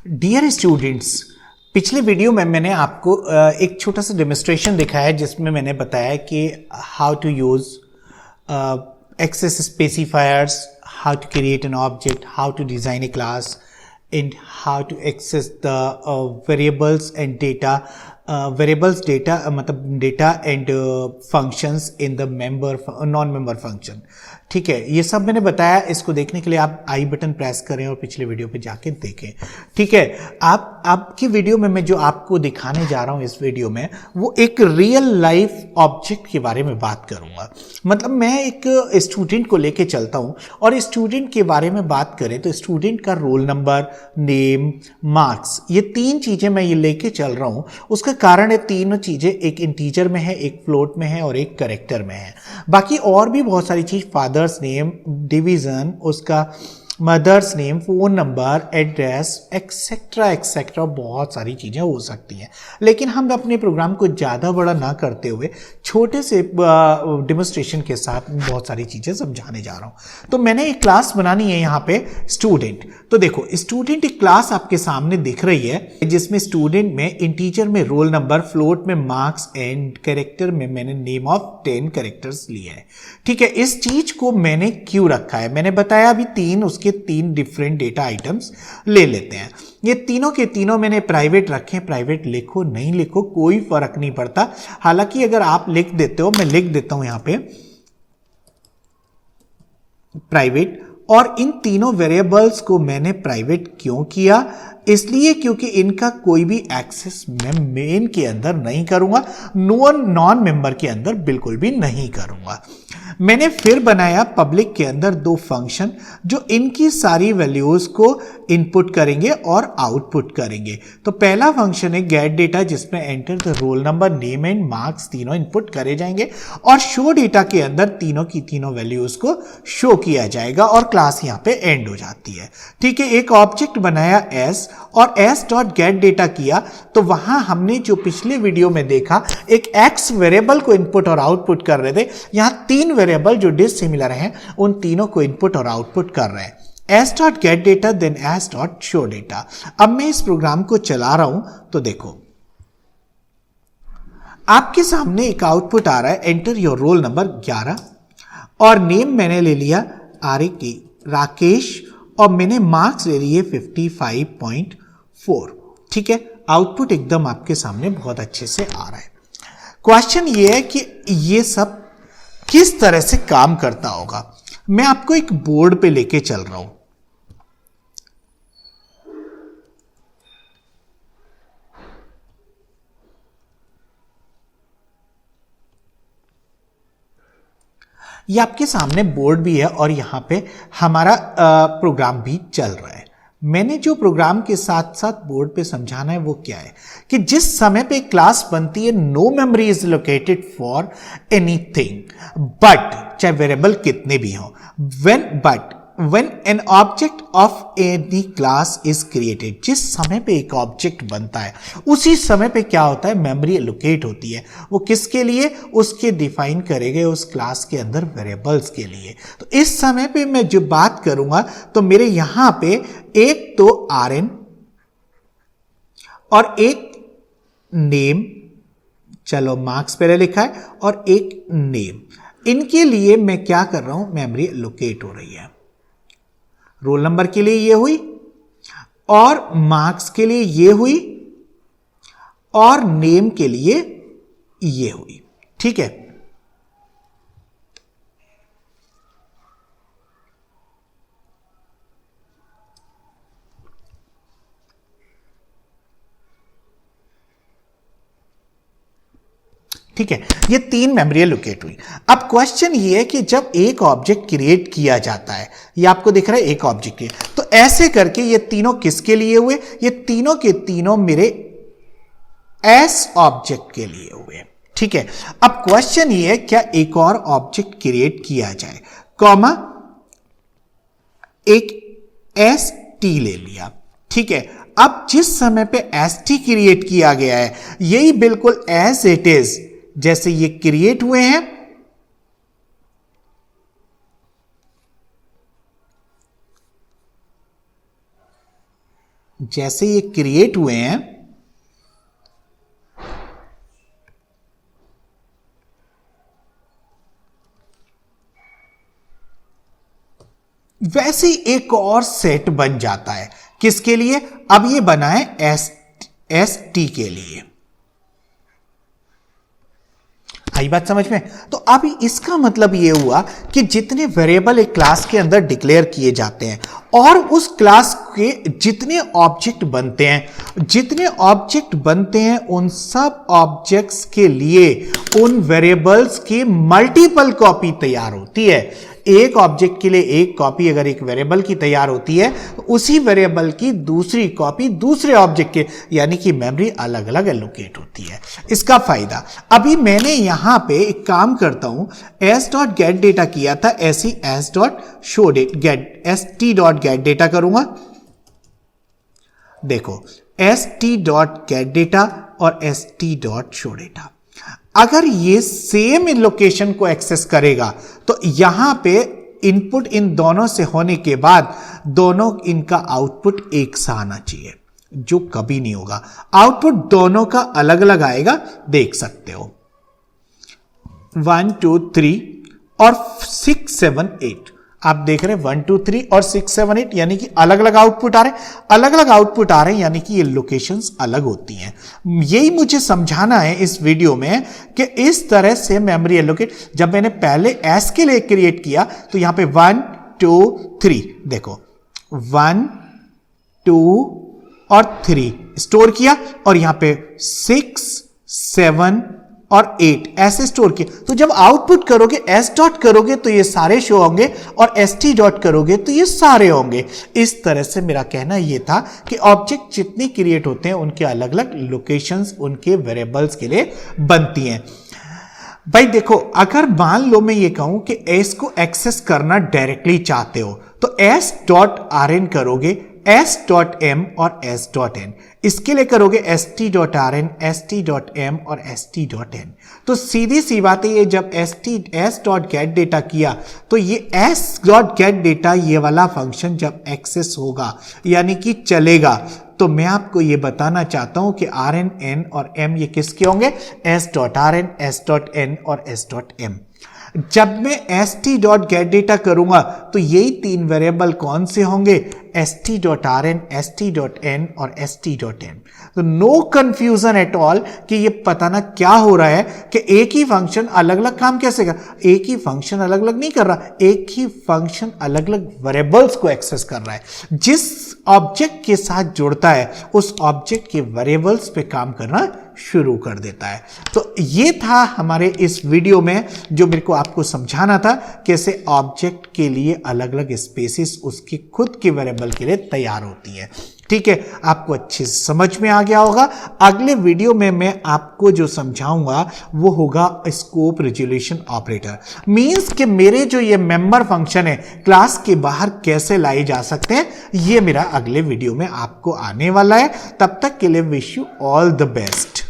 Dear students, पिछले video में मैंने आपको एक छोटा सा डेमोन्स्ट्रेशन दिखाया जिसमें मैंने बताया कि how to use access specifiers, how to create an object, how to design a class and how to access the variables and data मतलब data and functions in the non-member function। ठीक है, ये सब मैंने बताया। इसको देखने के लिए आप आई बटन प्रेस करें और पिछले वीडियो पे जाके देखें। ठीक है, आपकी वीडियो में मैं जो आपको दिखाने जा रहा हूं इस वीडियो में वो एक रियल लाइफ ऑब्जेक्ट के बारे में बात करूंगा। मतलब मैं एक स्टूडेंट को लेके चलता हूं और स्टूडेंट के बारे में बात करें तो स्टूडेंट का रोल नंबर, नेम, मार्क्स, ये तीन चीजें मैं ये लेके चल रहा हूं। उसका कारण है तीनों चीजें एक इंटीजर में है, एक फ्लोट में है और एक कैरेक्टर में है। बाकी और भी बहुत सारी चीज, फादर्स नेम, डिवीजन, उसका mother's name, phone number, address, etcetera etcetera, बहुत सारी चीजें हो सकती हैं। लेकिन हम अपने प्रोग्राम को ज़्यादा बड़ा ना करते हुए छोटे से डेमोन्स्ट्रेशन के साथ बहुत सारी चीजें समझाने जा रहा हूं। तो मैंने एक क्लास बनानी है यहाँ पे स्टूडेंट। तो देखो, स्टूडेंट एक क्लास आपके सामने दिख रही है जिसमें स्टूडेंट में इंटीजर में रोल नंबर, फ्लोट में मार्क्स एंड कैरेक्टर में मैंने नेम ऑफ 10 कैरेक्टर्स लिए है। ठीक है, इस चीज को मैंने क्यों रखा है मैंने बताया अभी। तीन डिफरेंट डेटा आइटम्स ले लेते हैं। ये तीनों के तीनों मैंने प्राइवेट रखे। प्राइवेट लिखो नहीं लिखो कोई फर्क नहीं पड़ता। हालांकि अगर आप लिख देते हो, मैं लिख देता हूं यहां पे प्राइवेट। और इन तीनों वेरिएबल्स को मैंने प्राइवेट क्यों किया? इसलिए क्योंकि इनका कोई भी एक्सेस मैं मेन के अंदर नहीं करूंगा, नॉन मेंबर के अंदर बिल्कुल भी नहीं करूंगा। मैंने फिर बनाया पब्लिक के अंदर दो फंक्शन जो इनकी सारी वैल्यूज को इनपुट करेंगे और आउटपुट करेंगे। तो पहला फंक्शन है गेट डेटा, जिसमें enter the roll number, name and marks तीनों इनपुट करे जाएंगे और शो डेटा के अंदर तीनों की तीनों वैल्यूज को शो किया जाएगा और क्लास यहां पे एंड हो जाती है। ठीक है, एक ऑब्जेक्ट बनाया एस और एस डॉट गेट डेटा किया। तो वहां हमने जो पिछले वीडियो में देखा एक एक्स वेरिएबल को इनपुट और आउटपुट कर रहे थे, यहां तीन वेरिएबल जो डिसिमिलर हैं उन तीनों को इनपुट और आउटपुट कर रहे हैं। S dot get data then S dot show data. अब मैं इस प्रोग्राम को चला रहा हूं तो देखो आपके सामने एक आउटपुट आ रहा है, एंटर योर रोल नंबर 11 और नेम मैंने ले लिया राकेश और मैंने मार्क्स ले लिए 55.4। ठीक है, आउटपुट एकदम आपके सामने बहुत अच्छे से आ रहा है। क्वेश्चन ये है कि ये सब किस तरह से काम करता होगा। मैं आपको एक बोर्ड पे लेके चल रहा हूं। ये आपके सामने बोर्ड भी है और यहां पे हमारा प्रोग्राम भी चल रहा है। मैंने जो प्रोग्राम के साथ साथ बोर्ड पे समझाना है वो क्या है कि जिस समय पे क्लास बनती है, no memory is located for anything, but चाहे वेरिएबल कितने भी हो, when an object of any class is created, जिस समय पे एक ऑब्जेक्ट बनता है उसी समय पे क्या होता है, मेमोरी एलोकेट होती है। वो किसके लिए? उसके डिफाइन करे गए उस क्लास के अंदर वेरिएबल्स के लिए। तो इस समय पे मैं जो बात करूंगा तो मेरे यहां पे एक तो rn और एक नेम, चलो मार्क्स पहले लिखा है, और एक नेम, इनके लिए मैं क्या कर रहा हूं, मेमोरी एलोकेट हो रही है। रोल नंबर के लिए ये हुई और मार्क्स के लिए ये हुई और नेम के लिए ये हुई। ठीक है, ठीक है, ये तीन मेमोरी एलोकेट हुई। अब क्वेश्चन ये है कि जब एक ऑब्जेक्ट क्रिएट किया जाता है, ये आपको दिख रहा है एक ऑब्जेक्ट है, तो ऐसे करके ये तीनों किसके लिए हुए? ये तीनों के तीनों मेरे एस ऑब्जेक्ट के लिए हुए। ठीक है, अब क्वेश्चन ये है क्या एक और ऑब्जेक्ट क्रिएट किया जाए, कॉमा एक एस टी ले लिया। ठीक है, अब जिस समय पे एस टी क्रिएट किया गया है यही बिल्कुल एज इट इज जैसे ये क्रिएट हुए हैं जैसे ये क्रिएट हुए हैं वैसे एक और सेट बन जाता है। किसके लिए? अब ये बना है एस टी के लिए। आई बात समझ में? तो अब इसका मतलब ये हुआ कि जितने वेरिएबल एक क्लास के अंदर डिक्लेयर किए जाते हैं और उस क्लास के जितने ऑब्जेक्ट बनते हैं उन सब ऑब्जेक्ट्स के लिए उन वेरिएबल्स की मल्टीपल कॉपी तैयार होती है। एक ऑब्जेक्ट के लिए एक कॉपी अगर एक वेरिएबल की तैयार होती है तो उसी वेरिएबल की दूसरी कॉपी दूसरे ऑब्जेक्ट के, यानी कि मेमोरी अलग अलग एलोकेट होती है। इसका फायदा, अभी मैंने यहां पे एक काम करता हूं, s.get डेटा किया था, ऐसी st.get डेटा करूंगा। देखो st.get डेटा और st.show डेटा, अगर ये सेम लोकेशन को एक्सेस करेगा तो यहां पे इनपुट इन दोनों से होने के बाद दोनों इनका आउटपुट एक सा आना चाहिए, जो कभी नहीं होगा। आउटपुट दोनों का अलग अलग आएगा, देख सकते हो 1 2 3 और 6 7 8। आप देख रहे हैं 1 2 3 और 6 7 8, यानी कि अलग अलग आउटपुट आ रहे हैं, यानी कि ये लोकेशंस अलग होती हैं। यही मुझे समझाना है इस वीडियो में कि इस तरह से मेमोरी एलोकेट, जब मैंने पहले एस के लिए क्रिएट किया तो यहां पे 1 2 3, देखो 1 2 और 3 स्टोर किया और यहां पे 6 7 और 8 ऐसे स्टोर किए। तो जब आउटपुट करोगे एस डॉट करोगे तो ये सारे शो होंगे और एस टी डॉट करोगे तो ये सारे होंगे। इस तरह से मेरा कहना ये था कि ऑब्जेक्ट जितने क्रिएट होते हैं उनके अलग अलग लोकेशंस उनके वेरिएबल्स के लिए बनती हैं। भाई देखो, अगर मान लो मैं ये कहूं कि एस को एक्सेस करना डायरेक्टली चाहते हो तो एस डॉट आर एन करोगे, एस डॉट एम और एस डॉट एन, इसके लिए करोगे S T dot R N, S T dot M और एस टी डॉट एन। तो सीधी सी बात है, ये जब एस डॉट गेट डेटा किया तो ये एस डॉट गेट डेटा ये वाला फंक्शन जब एक्सेस होगा यानी कि चलेगा, तो मैं आपको ये बताना चाहता हूं कि आर एन एन और एम ये किसके होंगे? S dot R N, S dot N और एस डॉट एम। जब मैं S T dot get data करूंगा तो यही तीन वेरिएबल कौन से होंगे? S T dot R N, S T dot N और एस टी डॉट एन। तो नो कंफ्यूजन एट ऑल कि ये पता ना क्या हो रहा है कि एक ही फंक्शन अलग अलग काम कैसे कर, एक ही फंक्शन अलग अलग नहीं कर रहा, एक ही फंक्शन अलग अलग वेरिएबल्स को एक्सेस कर रहा है। जिस ऑब्जेक्ट के साथ जुड़ता है उस ऑब्जेक्ट के वेरिएबल्स पे काम करना शुरू कर देता है। तो ये था हमारे इस वीडियो में जो मेरे को आपको समझाना था, कैसे ऑब्जेक्ट के लिए अलग अलग स्पेसिस उसकी खुद के वेरिएबल के लिए तैयार होती है। ठीक है, आपको अच्छे से समझ में आ गया होगा। अगले वीडियो में मैं आपको जो समझाऊंगा वो होगा स्कोप रिजोल्यूशन ऑपरेटर। मींस कि मेरे जो ये मेंबर फंक्शन है क्लास के बाहर कैसे लाए जा सकते हैं, ये मेरा अगले वीडियो में आपको आने वाला है। तब तक के लिए wish you all the best.